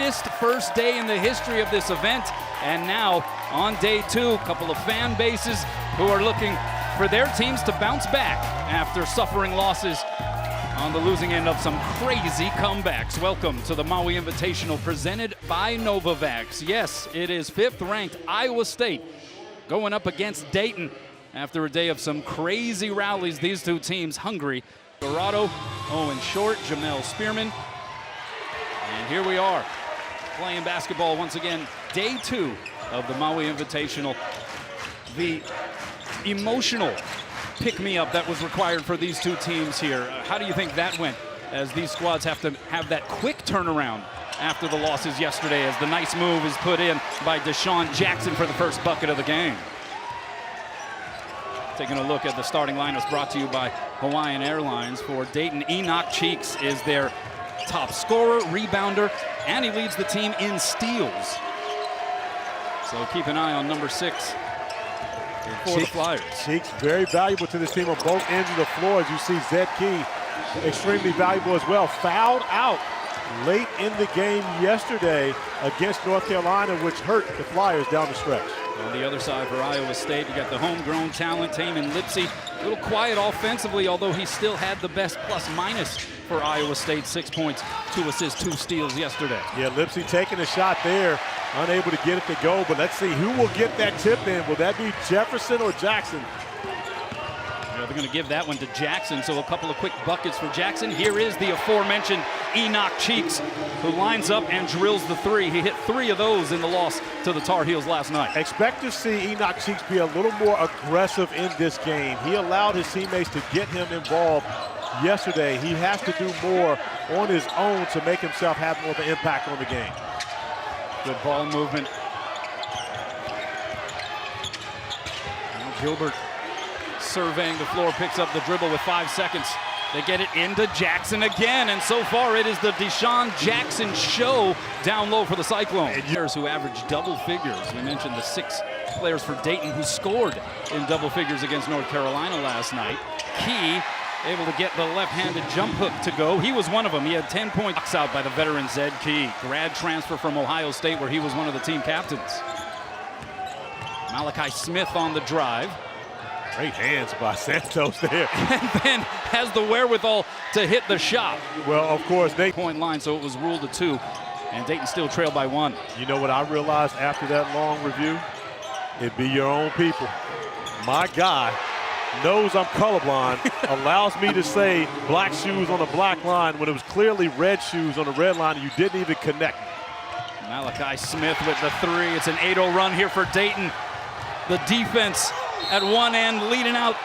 greatest first day in the history of this event. And now, on day two, a couple of fan bases who are looking for their teams to bounce back after suffering losses on the losing end of some crazy comebacks. Welcome to the Maui Invitational presented by Novavax. Yes, it is fifth-ranked Iowa State going up against Dayton after a day of some crazy rallies. These two teams hungry. Dorado, Owen Short, Jamel Spearman. And here we are playing basketball once again. Day two of the Maui Invitational. The emotional pick-me-up that was required for these two teams here. How do you think that went as these squads have to have that quick turnaround after the losses yesterday as the nice move is put in by Deshaun Jackson for the first bucket of the game? Taking a look at the starting lineups brought to you by Hawaiian Airlines. For Dayton, Enoch Cheeks is their top scorer, rebounder, and he leads the team in steals. So keep an eye on number 6 for the Flyers. Cheeks very valuable to this team on both ends of the floor. As you see, Zed Key extremely valuable as well. Fouled out late in the game yesterday against North Carolina, which hurt the Flyers down the stretch. On the other side for Iowa State, you got the homegrown talent, Taman Lipsey. A little quiet offensively, although he still had the best plus-minus for Iowa State. 6 points, 2 assists, 2 steals yesterday. Yeah, Lipsey taking a shot there, unable to get it to go, but let's see who will get that tip in. Will that be Jefferson or Jackson? They're going to give that one to Jackson, so a couple of quick buckets for Jackson. Here is the aforementioned Enoch Cheeks, who lines up and drills the three. He hit 3 of those in the loss to the Tar Heels last night. Expect to see Enoch Cheeks be a little more aggressive in this game. He allowed his teammates to get him involved yesterday. He has to do more on his own to make himself have more of an impact on the game. Good ball movement. Now Gilbert surveying the floor, picks up the dribble with 5 seconds. They get it into Jackson again, and so far it is the Deshaun Jackson show down low for the Cyclones. Players who average double figures. We mentioned the 6 players for Dayton who scored in double figures against North Carolina last night. Key able to get the left-handed jump hook to go. He was one of them. He had 10 points out by the veteran Zed Key. Grad transfer from Ohio State where he was one of the team captains. Malachi Smith on the drive. Great hands by Santos there. And then has the wherewithal to hit the shot. Well, of course, they point line, so it was ruled a 2. And Dayton still trailed by 1. You know what I realized after that long review? It'd be your own people. My guy knows I'm colorblind, allows me to say black shoes on a black line when it was clearly red shoes on the red line and you didn't even connect. Malachi Smith with the 3. It's an 8-0 run here for Dayton. The defense at one end leading out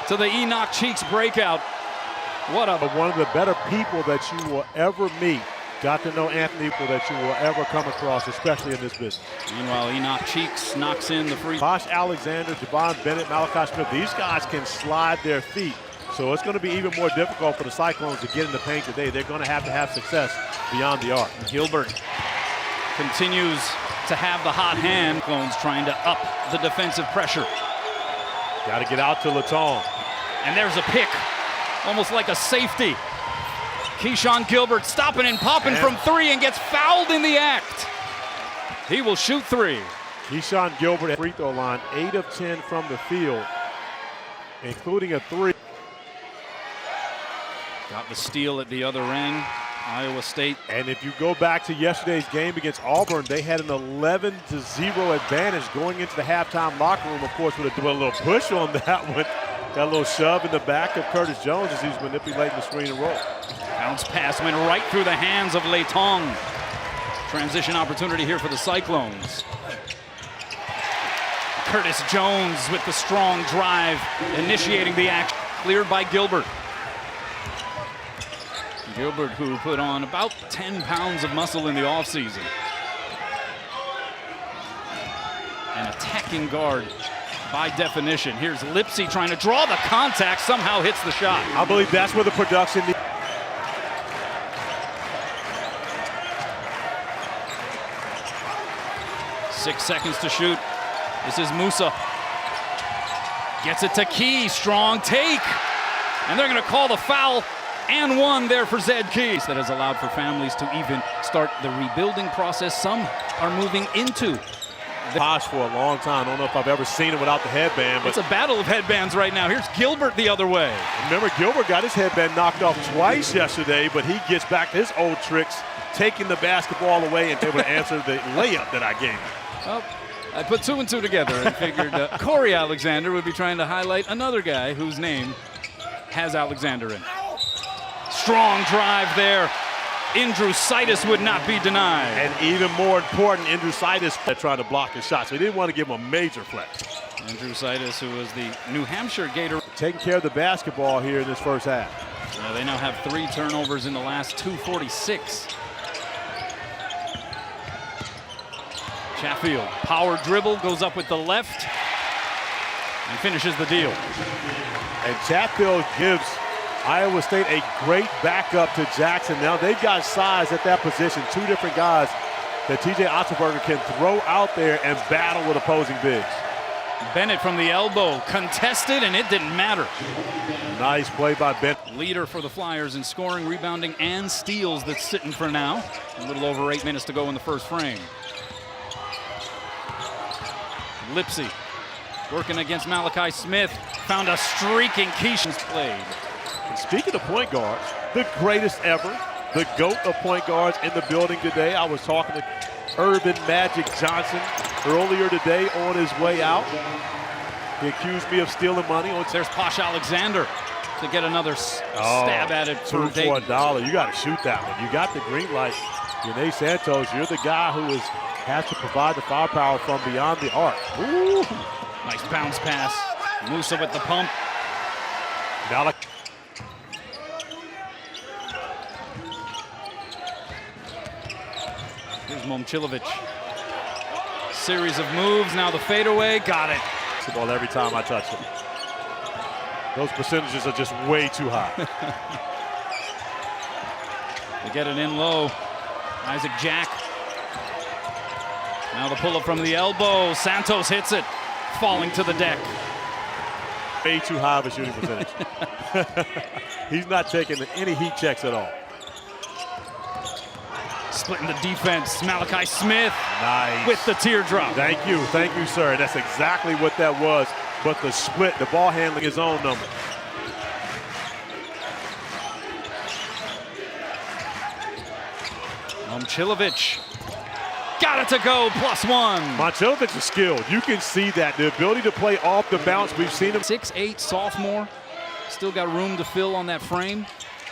to the Enoch Cheeks breakout. One of the better people that you will ever meet. Got to know Anthony people that you will ever come across, especially in this business. Meanwhile, Enoch Cheeks knocks in the free. Bosh Alexander, Javon Bennett, Malachi Smith, these guys can slide their feet. So it's going to be even more difficult for the Cyclones to get in the paint today. They're going to have success beyond the arc. Gilbert continues to have the hot hand. Cyclones trying to up the defensive pressure. Got to get out to Laton. And there's a pick, almost like a safety. Keyshawn Gilbert stopping and popping from 3 and gets fouled in the act. He will shoot 3. Keyshawn Gilbert at free throw line, 8 of 10 from the field, including a 3. Got the steal at the other end. Iowa State. And if you go back to yesterday's game against Auburn, they had an 11-0 advantage going into the halftime locker room, of course, with a little push on that one. Got a little shove in the back of Curtis Jones as he's manipulating the screen and roll. Bounce pass went right through the hands of Latong. Transition opportunity here for the Cyclones. Curtis Jones with the strong drive, initiating the action. Cleared by Gilbert. Gilbert, who put on about 10 pounds of muscle in the offseason. An attacking guard by definition. Here's Lipsey trying to draw the contact, somehow hits the shot. I believe that's where the production. 6 seconds to shoot. This is Musa. Gets it to Key, strong take. And they're gonna call the foul And one there for Zed Keys. That has allowed for families to even start the rebuilding process. Some are moving into Posh for a long time. I don't know if I've ever seen it without the headband. But it's a battle of headbands right now. Here's Gilbert the other way. remember, Gilbert got his headband knocked off twice yesterday, but he gets back to his old tricks, taking the basketball away and able to answer the layup that I gave him. Well, I put two and two together and figured Corey Alexander would be trying to highlight another guy whose name has Alexander in it. Strong drive there. Indrusitis would not be denied. And even more important, Indrusitis trying to block his shot, so he didn't want to give him a major flex. Indrusitis, who was the New Hampshire Gator. Taking care of the basketball here in this first half. They now have 3 turnovers in the last 2:46. Chatfield, power dribble, goes up with the left and finishes the deal. And Chatfield gives Iowa State a great backup to Jackson. Now they've got size at that position, 2 different guys that T.J. Otzelberger can throw out there and battle with opposing bigs. Bennett from the elbow, contested, and it didn't matter. Nice play by Bennett. Leader for the Flyers in scoring, rebounding, and steals that's sitting for now. A little over 8 minutes to go in the first frame. Lipsy working against Malachi Smith. Found a streaking Keishan's played. And speaking of point guards, the greatest ever, the GOAT of point guards in the building today. I was talking to Urban Magic Johnson earlier today on his way out. He accused me of stealing money. There's Posh Alexander to get another stab at it for 2 for Dayton. $1. You got to shoot that one. You got the green light. Yane Santos, you're the guy who has to provide the firepower from beyond the arc. Ooh. Nice bounce pass. Musa with the pump. Malachi. Here's Momcilovic. Series of moves, now the fadeaway, got it. The ball every time I touch it. Those percentages are just way too high. They get it in low. Isaac Jack. Now the pull-up from the elbow. Santos hits it, falling to the deck. Way too high of a shooting percentage. He's not taking any heat checks at all. Splitting the defense, Malachi Smith. Nice. With the teardrop. Thank you, sir. That's exactly what that was. But the split, the ball handling his own number. Momcilovic. Got it to go, +1. Momcilovic is skilled. You can see that. The ability to play off the bounce, we've seen him. 6'8" sophomore. Still got room to fill on that frame.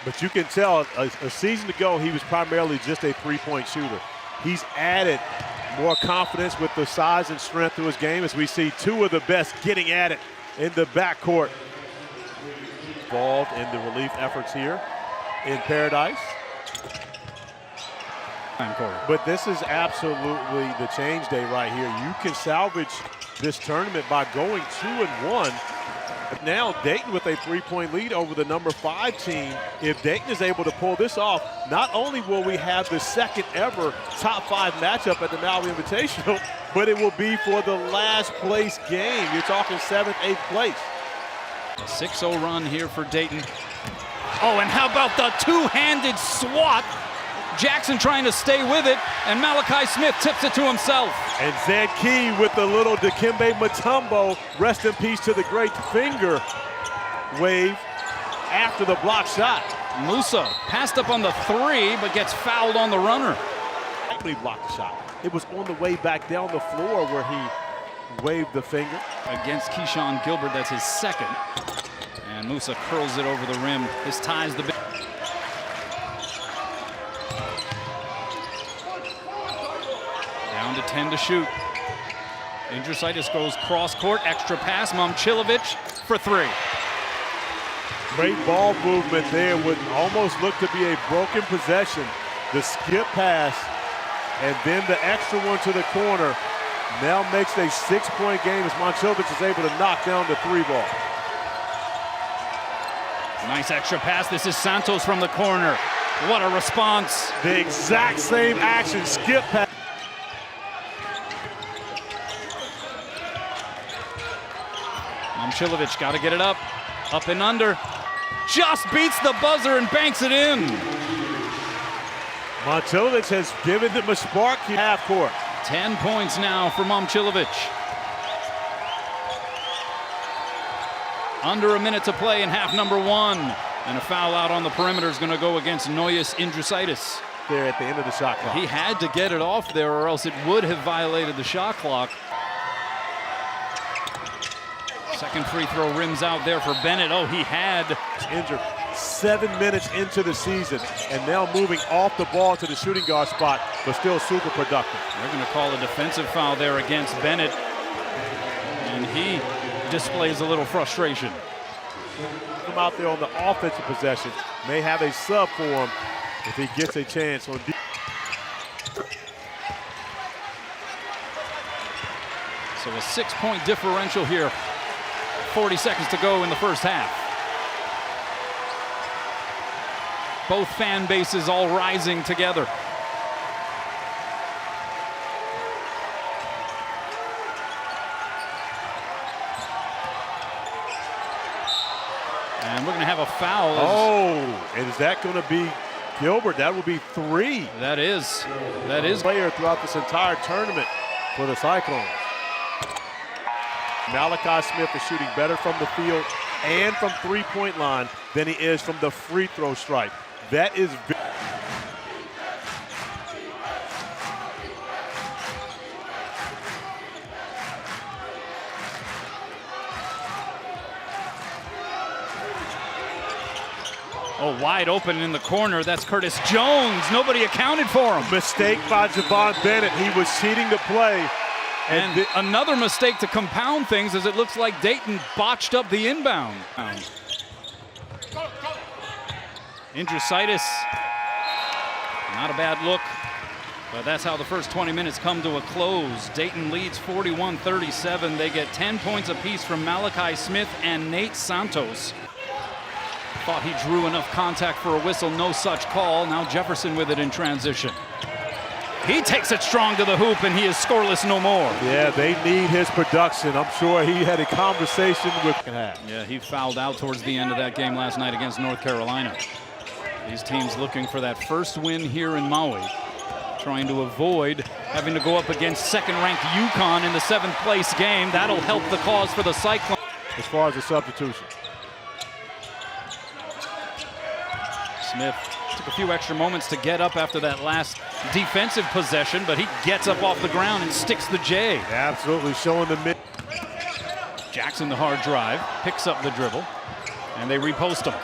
But you can tell a season ago, he was primarily just a three-point shooter. He's added more confidence with the size and strength to his game as we see 2 of the best getting at it in the backcourt. Involved in the relief efforts here in Paradise. But this is absolutely the change day right here. You can salvage this tournament by going 2-1. Now Dayton with a 3-point lead over the number 5 team. If Dayton is able to pull this off, not only will we have the second ever top 5 matchup at the Maui Invitational, but it will be for the last place game. You're talking 7th, 8th place. A 6-0 run here for Dayton. Oh, and how about the two-handed swat? Jackson trying to stay with it, and Malachi Smith tips it to himself. And Zed Key with the little Dikembe Mutombo, rest in peace to the great finger wave after the block shot. Musa passed up on the 3, but gets fouled on the runner. He blocked the shot. It was on the way back down the floor where he waved the finger. Against Keyshawn Gilbert, that's his 2nd. And Musa curls it over the rim. This ties the big. Down to 10 to shoot. Indrusitis goes cross court, extra pass. Momcilovic for 3. Great ball movement there, would almost look to be a broken possession. The skip pass, and then the extra one to the corner. Now makes a 6-point game as Momcilovic is able to knock down the 3 ball. Nice extra pass. This is Santos from the corner. What a response. The exact same action, skip pass. Momcilovic got to get it up and under. just beats the buzzer and banks it in. Momcilovic has given them a spark half court. 10 points now for Momcilovic. Under a minute to play in half number one. And a foul out on the perimeter is going to go against Noyes Indrisaitis. There at the end of the shot clock. He had to get it off there or else it would have violated the shot clock. Second free throw rims out there for Bennett. Oh, he had. Injured 7 minutes into the season and now moving off the ball to the shooting guard spot, but still super productive. They're going to call a defensive foul there against Bennett. And he displays a little frustration. Come out there on the offensive possession, may have a sub for him if he gets a chance on defense. So a 6-point differential here. 40 seconds to go in the first half. Both fan bases all rising together. And we're going to have a foul. Oh, and is that going to be Gilbert? That will be 3. That is. Player throughout this entire tournament for the Cyclones. Malachi Smith is shooting better from the field and from three-point line than he is from the free throw stripe. That is oh, wide open in the corner. That's Curtis Jones. Nobody accounted for him. mistake by Javon Bennett. He was cheating the play. And another mistake to compound things as it looks like Dayton botched up the inbound. Indrisaitis, not a bad look, but that's how the first 20 minutes come to a close. Dayton leads 41-37. They get 10 points apiece from Malachi Smith and Nate Santos. Thought he drew enough contact for a whistle, no such call. Now Jefferson with it in transition. He takes it strong to the hoop, and he is scoreless no more. Yeah, they need his production. I'm sure he had a conversation with. Yeah, he fouled out towards the end of that game last night against North Carolina. These teams looking for that first win here in Maui, trying to avoid having to go up against second-ranked UConn in the 7th place game. That'll help the cause for the Cyclones. As far as the substitution. Smith took a few extra moments to get up after that last defensive possession, but he gets up off the ground and sticks the J. Absolutely showing the mid. Jackson, the hard drive, picks up the dribble, and they repost him.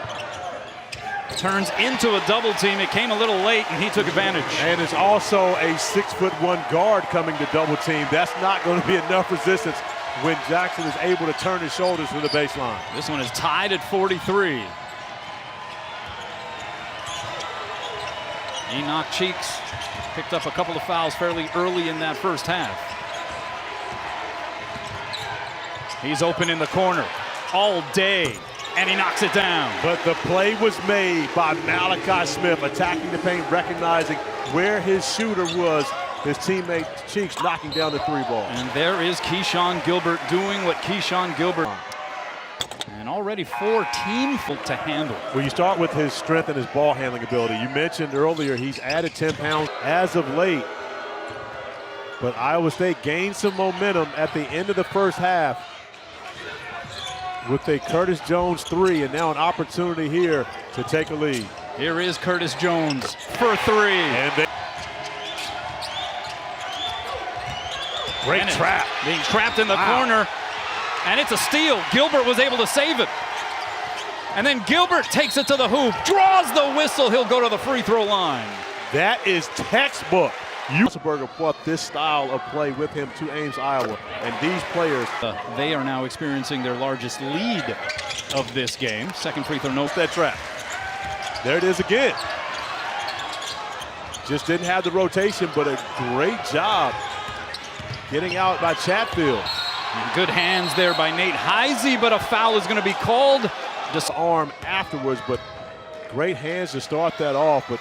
Turns into a double team. It came a little late, and he took advantage. And there's also a 6'1" guard coming to double team. That's not going to be enough resistance when Jackson is able to turn his shoulders to the baseline. This one is tied at 43. Enoch Cheeks picked up a couple of fouls fairly early in that first half. He's open in the corner all day, and he knocks it down. But the play was made by Malachi Smith, attacking the paint, recognizing where his shooter was. His teammate Cheeks knocking down the 3-ball. And there is Keyshawn Gilbert doing what Keyshawn Gilbert. And already 4 team to handle. Well, you start with his strength and his ball handling ability. You mentioned earlier he's added 10 pounds as of late. But Iowa State gained some momentum at the end of the first half with a Curtis Jones 3, and now an opportunity here to take a lead. Here is Curtis Jones for 3. And great trap. Being trapped in the corner. And it's a steal. Gilbert was able to save it. And then Gilbert takes it to the hoop, draws the whistle. He'll go to the free throw line. That is textbook. Musselberger brought this style of play with him to Ames, Iowa. And these players. They are now experiencing their largest lead of this game. Second free throw, no. That trap. There it is again. Just didn't have the rotation, but a great job getting out by Chatfield. And good hands there by Nate Heisey, but a foul is going to be called. Just arm afterwards, but great hands to start that off. But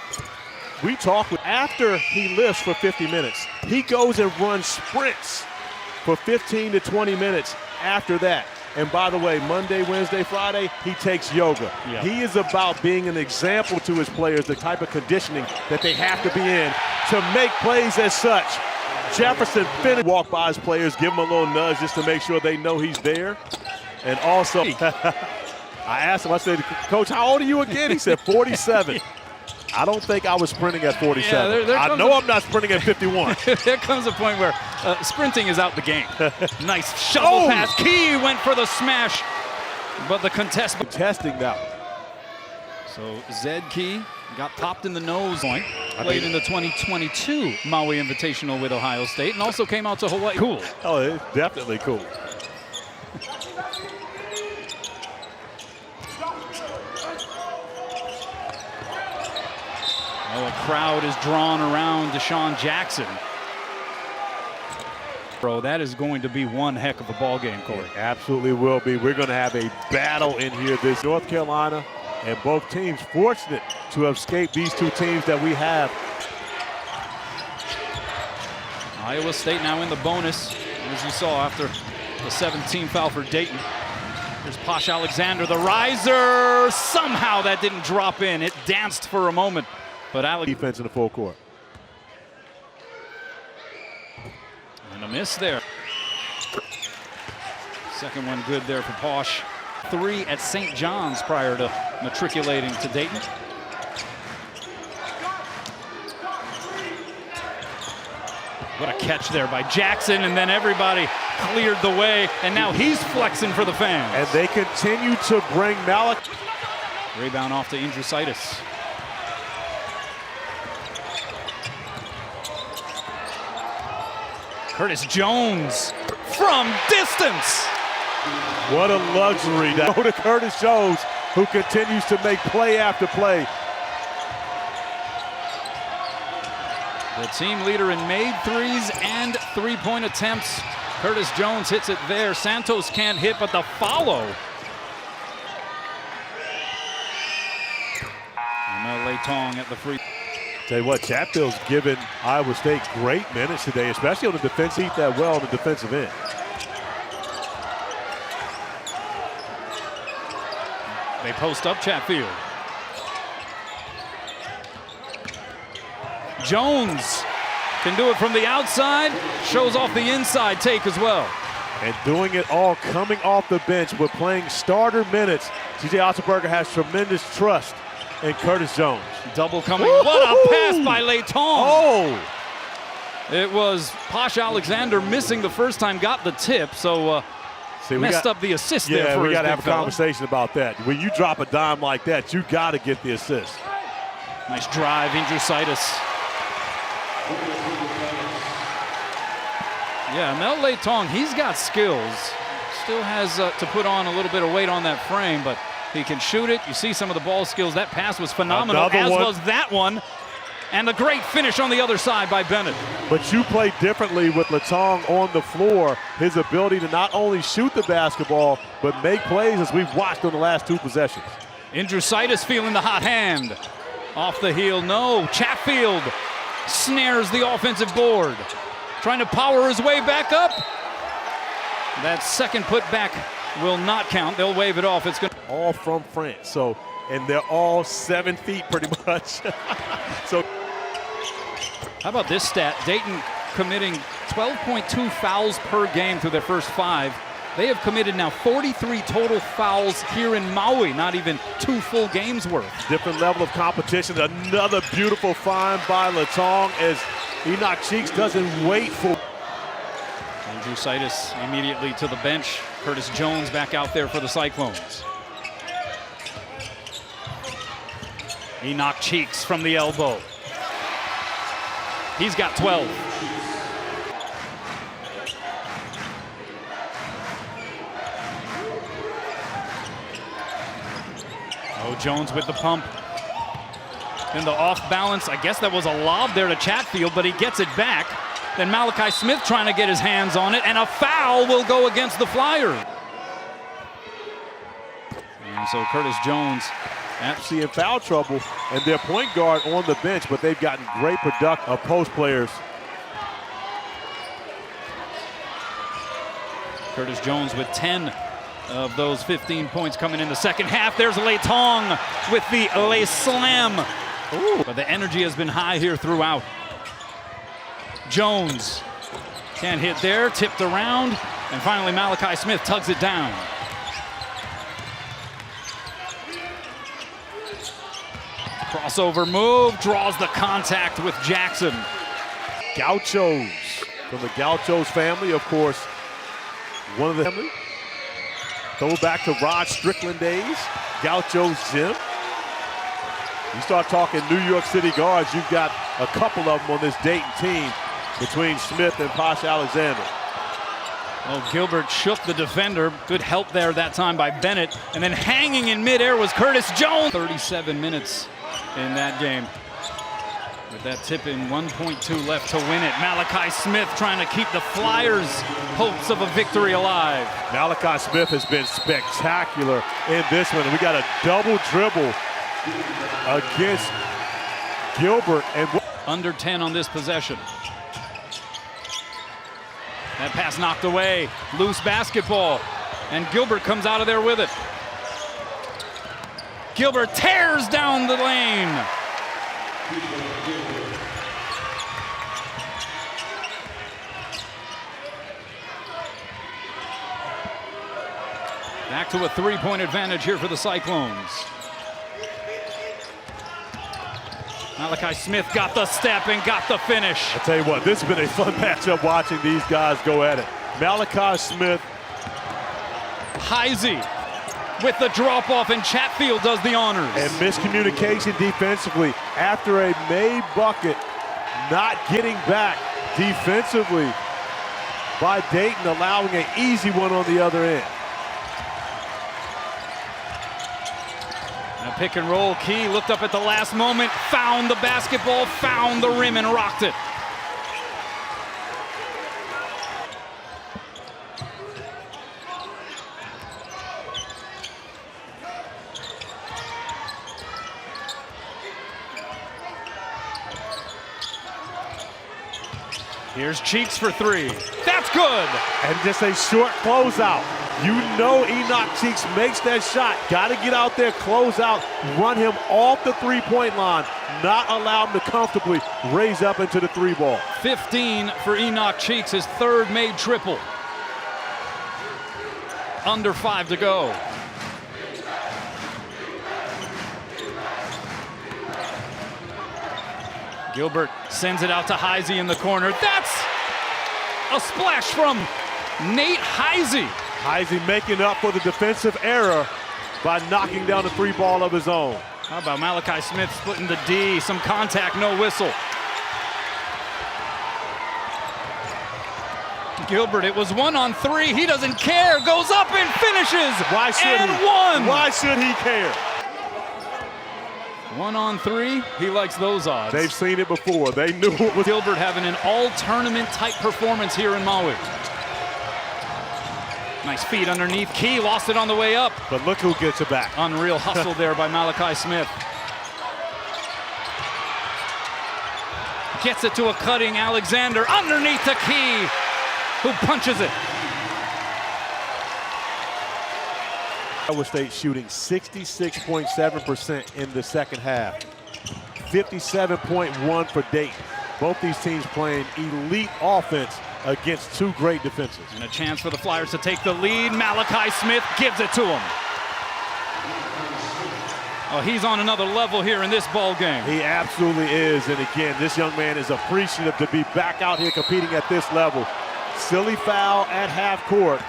we talked with after he lifts for 50 minutes. He goes and runs sprints for 15 to 20 minutes after that. And by the way, Monday, Wednesday, Friday, he takes yoga. Yep. He is about being an example to his players, the type of conditioning that they have to be in to make plays as such. Jefferson finished, walk by his players, give them a little nudge just to make sure they know he's there. And also, I asked him, I said, Coach, how old are you again? He said 47. I don't think I was sprinting at 47. Yeah, I know I'm not sprinting at 51. There comes a point where sprinting is out the game. Nice shovel pass. Key went for the smash, but the Contesting that. So Zed Key got popped in the nose. Played in the 2022 Maui Invitational with Ohio State and also came out to Hawaii. Cool. Oh, it's definitely cool. Oh, a crowd is drawn around Deshaun Jackson. Bro, that is going to be one heck of a ball game, Corey. It absolutely will be. We're going to have a battle in here. This North Carolina and both teams fortunate to have escaped these two teams that we have. Iowa State now in the bonus, as you saw after the 17 foul for Dayton. There's Posh Alexander, the riser. Somehow that didn't drop in. It danced for a moment. But Defense in the full court. And a miss there. Second one good there for Posh. 3 at St. John's prior to matriculating to Dayton. What a catch there by Jackson, and then everybody cleared the way, and now he's flexing for the fans. And they continue to bring Malik. Rebound off to Indrusitis. Curtis Jones from distance. What a luxury. Go to Curtis Jones, who continues to make play after play. The team leader in made threes and three-point attempts. Curtis Jones hits it there. Santos can't hit, but the follow. And Latong at the free. Tell you what, Chatfield's given Iowa State great minutes today, especially on the defense. He eat that well on the defensive end. They post up Chatfield. Jones can do it from the outside, shows off the inside take as well. And doing it all coming off the bench with playing starter minutes. C.J. Otzelberger has tremendous trust in Curtis Jones. Double coming. What a pass by Latong. Oh! It was Posh Alexander missing the first time, got the tip, so messed up the assist there for his big fella. Yeah, we got to have a conversation about that. When you drop a dime like that, you got to get the assist. Nice drive, Indrusitis. Yeah, Mel Latong, he's got skills. Still has to put on a little bit of weight on that frame, but he can shoot it. You see some of the ball skills. That pass was phenomenal, as was that one. And a great finish on the other side by Bennett. But you play differently with Latong on the floor. His ability to not only shoot the basketball, but make plays as we've watched on the last two possessions. Indrusitis feeling the hot hand. Off the heel, no. Chatfield snares the offensive board. Trying to power his way back up. That second putback will not count. They'll wave it off. It's good. All from France. So, and they're all 7 feet pretty much. So, how about this stat? Dayton committing 12.2 fouls per game through their first 5. They have committed now 43 total fouls here in Maui, not even 2 full games worth. Different level of competition. Another beautiful find by Latong as Enoch Cheeks doesn't wait for. Indrusitis immediately to the bench. Curtis Jones back out there for the Cyclones. Enoch Cheeks from the elbow. He's got 12. Oh, Jones with the pump. In the off balance, I guess that was a lob there to Chatfield, but he gets it back. Then Malachi Smith trying to get his hands on it, and a foul will go against the Flyers. And so Curtis Jones actually in foul trouble, and their point guard on the bench, but they've gotten great production of post players. Curtis Jones with 10 of those 15 points coming in the second half. There's Lei Tong with the Lei Slam. Ooh. But the energy has been high here throughout. Jones can't hit there, tipped around, and finally Malachi Smith tugs it down. Crossover move, draws the contact with Jackson. Gauchos, from the Gauchos family, of course, one of the family. Go back to Rod Strickland days, Gauchos Gym. You start talking New York City guards, you've got a couple of them on this Dayton team between Smith and Posh Alexander. Oh, Gilbert shook the defender. Good help there that time by Bennett. And then hanging in midair was Curtis Jones. 37 minutes in that game. With that tip in, 1.2 left to win it. Malachi Smith trying to keep the Flyers' hopes of a victory alive. Malachi Smith has been spectacular in this one. We got a double dribble against Gilbert. And under 10 on this possession. That pass knocked away. Loose basketball. And Gilbert comes out of there with it. Gilbert tears down the lane. Back to a three-point advantage here for the Cyclones. Malachi Smith got the step and got the finish. I'll tell you what, this has been a fun matchup watching these guys go at it. Malachi Smith. Heisey with the drop-off, and Chatfield does the honors. And miscommunication defensively after a made bucket, not getting back defensively by Dayton, allowing an easy one on the other end. A pick and roll, Key looked up at the last moment, found the basketball, found the rim, and rocked it. Here's Cheeks for three. That's good! And just a short closeout. You know Enoch Cheeks makes that shot. Got to get out there, close out, run him off the three-point line, not allow him to comfortably raise up into the three ball. 15 for Enoch Cheeks, his third made triple. Under 5 to go. Gilbert sends it out to Heisey in the corner. That's a splash from Nate Heisey. Heisey making up for the defensive error by knocking down the three ball of his own. How about Malachi Smith splitting the D? Some contact, no whistle. Gilbert, it was 1-on-3. He doesn't care. Goes up and finishes. Why should and he? One. Why should he care? 1-on-3. He likes those odds. They've seen it before. They knew it was. Gilbert having an all-tournament type performance here in Maui. Nice feed underneath. Key lost it on the way up. But look who gets it back. Unreal hustle there by Malachi Smith. Gets it to a cutting Alexander underneath the Key, who punches it. Iowa State shooting 66.7% in the second half. 57.1 for Dayton. Both these teams playing elite offense against two great defenses. And a chance for the Flyers to take the lead. Malachi Smith gives it to him. Oh, he's on another level here in this ball game. He absolutely is. And again, this young man is appreciative to be back out here competing at this level. Silly foul at half court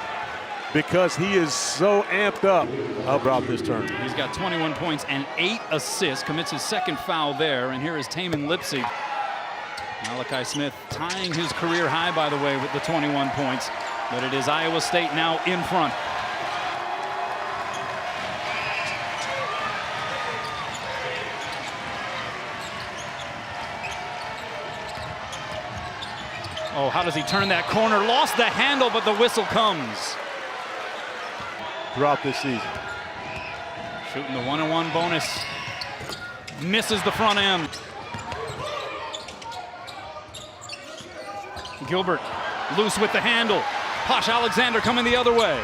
because he is so amped up about this tournament. He's got 21 points and 8 assists, commits his second foul there. And here is Taman Lipsy. Malachi Smith tying his career high, by the way, with the 21 points. But it is Iowa State now in front. Oh, how does he turn that corner? Lost the handle, but the whistle comes. Throughout this season. Shooting the 1-on-1 bonus. Misses the front end. Gilbert loose with the handle. Posh Alexander coming the other way.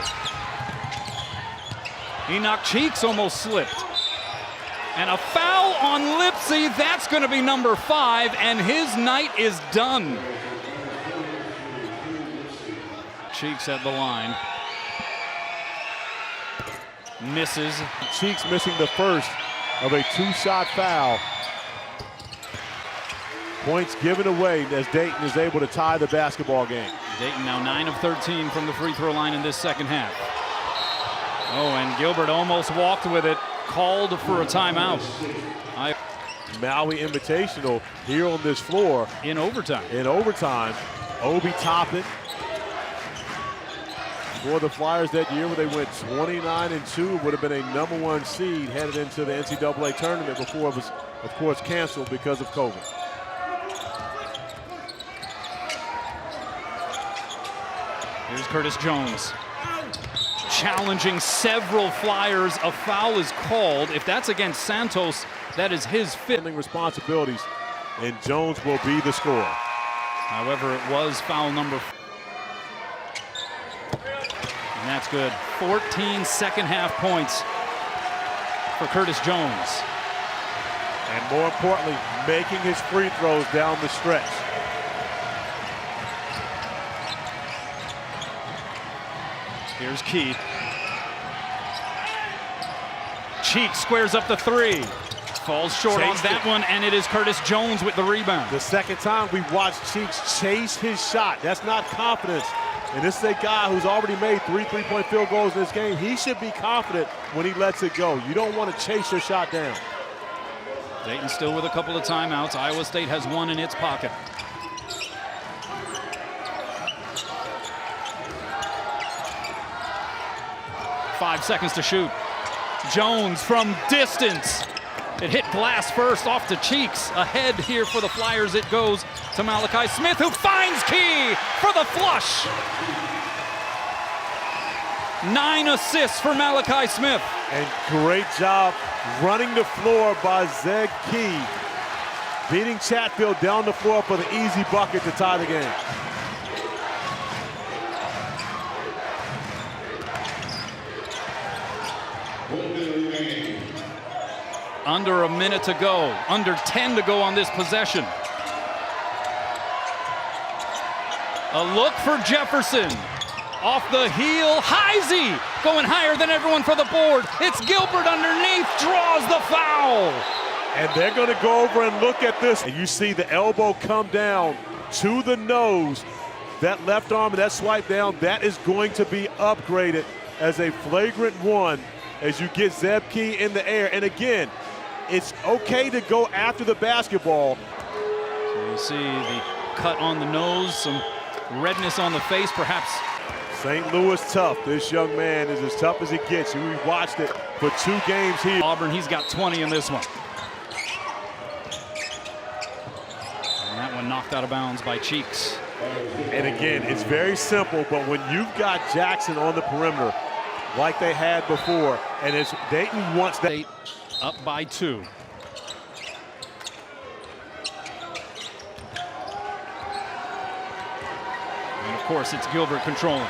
Enoch Cheeks almost slipped. And a foul on Lipsy. That's going to be number 5, and his night is done. Cheeks at the line. Misses. Cheeks missing the first of a 2-shot foul. Points given away as Dayton is able to tie the basketball game. Dayton now 9 of 13 from the free throw line in this second half. Oh, and Gilbert almost walked with it, called for a timeout. Maui Invitational here on this floor. In overtime. Obi Toppin for the Flyers that year where they went 29-2, would have been a #1 seed headed into the NCAA tournament before it was, of course, canceled because of COVID. Here's Curtis Jones. Challenging several Flyers. A foul is called. If that's against Santos, that is his fifth. Responsibilities, and Jones will be the scorer. However, it was foul number 4. And that's good. 14 second half points for Curtis Jones. And more importantly, making his free throws down the stretch. Here's Keith. Cheek squares up the 3. Falls short on that one, and it is Curtis Jones with the rebound. The second time we watched Cheeks chase his shot. That's not confidence. And this is a guy who's already made 3 3-point field goals in this game. He should be confident when he lets it go. You don't want to chase your shot down. Dayton still with a couple of timeouts. Iowa State has one in its pocket. Five seconds to shoot. Jones from distance. It hit glass first, off to Cheeks. Ahead here for the Flyers it goes to Malachi Smith, who finds Key for the flush. 9 assists for Malachi Smith. And great job running the floor by Zed Key. Beating Chatfield down the floor for the easy bucket to tie the game. Under a minute to go, under 10 to go on this possession. A look for Jefferson. Off the heel, Heisey going higher than everyone for the board. It's Gilbert underneath, draws the foul. And they're going to go over and look at this. And you see the elbow come down to the nose. That left arm and that swipe down, that is going to be upgraded as a flagrant 1 as you get Zeb Key in the air. And again, it's okay to go after the basketball. So you see the cut on the nose, some redness on the face, perhaps. St. Louis tough. This young man is as tough as it gets. We watched it for 2 games here. Auburn, he's got 20 in this one. And that one knocked out of bounds by Cheeks. And again, it's very simple, but when you've got Jackson on the perimeter like they had before, and it's Dayton wants that. Up by 2. And of course, it's Gilbert controlling.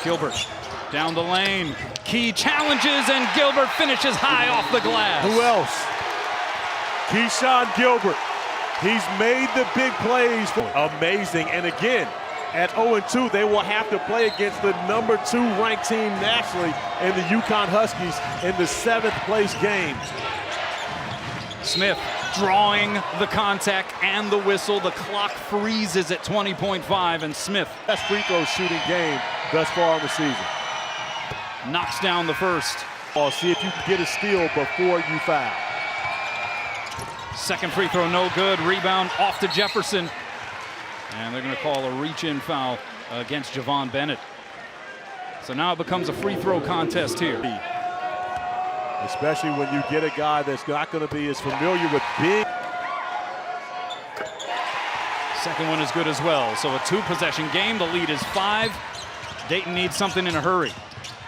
Gilbert down the lane. Key challenges, and Gilbert finishes high off the glass. Who else? Keyshawn Gilbert. He's made the big plays. Amazing. And again, at 0-2, they will have to play against the #2 ranked team nationally in the UConn Huskies in the 7th place game. Smith drawing the contact and the whistle. The clock freezes at 20.5, and Smith. Best free throw shooting game thus far in the season. Knocks down the first. I'll see if you can get a steal before you foul. Second free throw, no good. Rebound off to Jefferson. And they're going to call a reach-in foul against Javon Bennett. So now it becomes a free throw contest here. Especially when you get a guy that's not going to be as familiar with big. Second one is good as well. So a 2-possession game. The lead is 5. Dayton needs something in a hurry.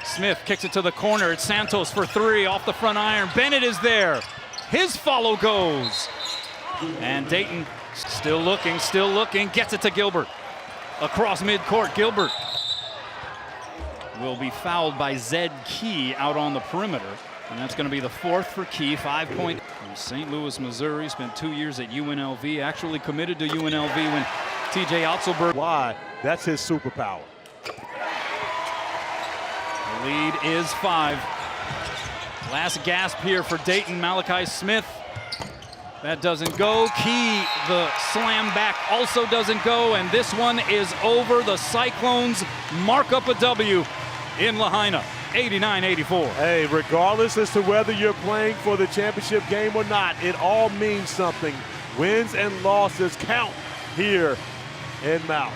Smith kicks it to the corner. It's Santos for 3 off the front iron. Bennett is there. His follow goes. And Dayton Still looking, gets it to Gilbert. Across midcourt, Gilbert will be fouled by Zed Key out on the perimeter. And that's going to be the fourth for Key, 5 point. From St. Louis, Missouri, spent 2 years at UNLV, actually committed to UNLV when TJ Otzelberg. Why? That's his superpower. The lead is 5. Last gasp here for Dayton, Malachi Smith. That doesn't go. Key, the slam back also doesn't go, and this one is over. The Cyclones mark up a W in Lahaina, 89-84. Hey, regardless as to whether you're playing for the championship game or not, it all means something. Wins and losses count here in Mount.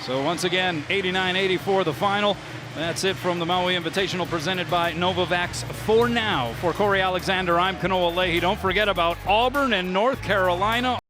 So once again, 89-84 the final. That's it from the Maui Invitational presented by Novavax. For now, for Corey Alexander, I'm Kanoa Leahy. Don't forget about Auburn and North Carolina.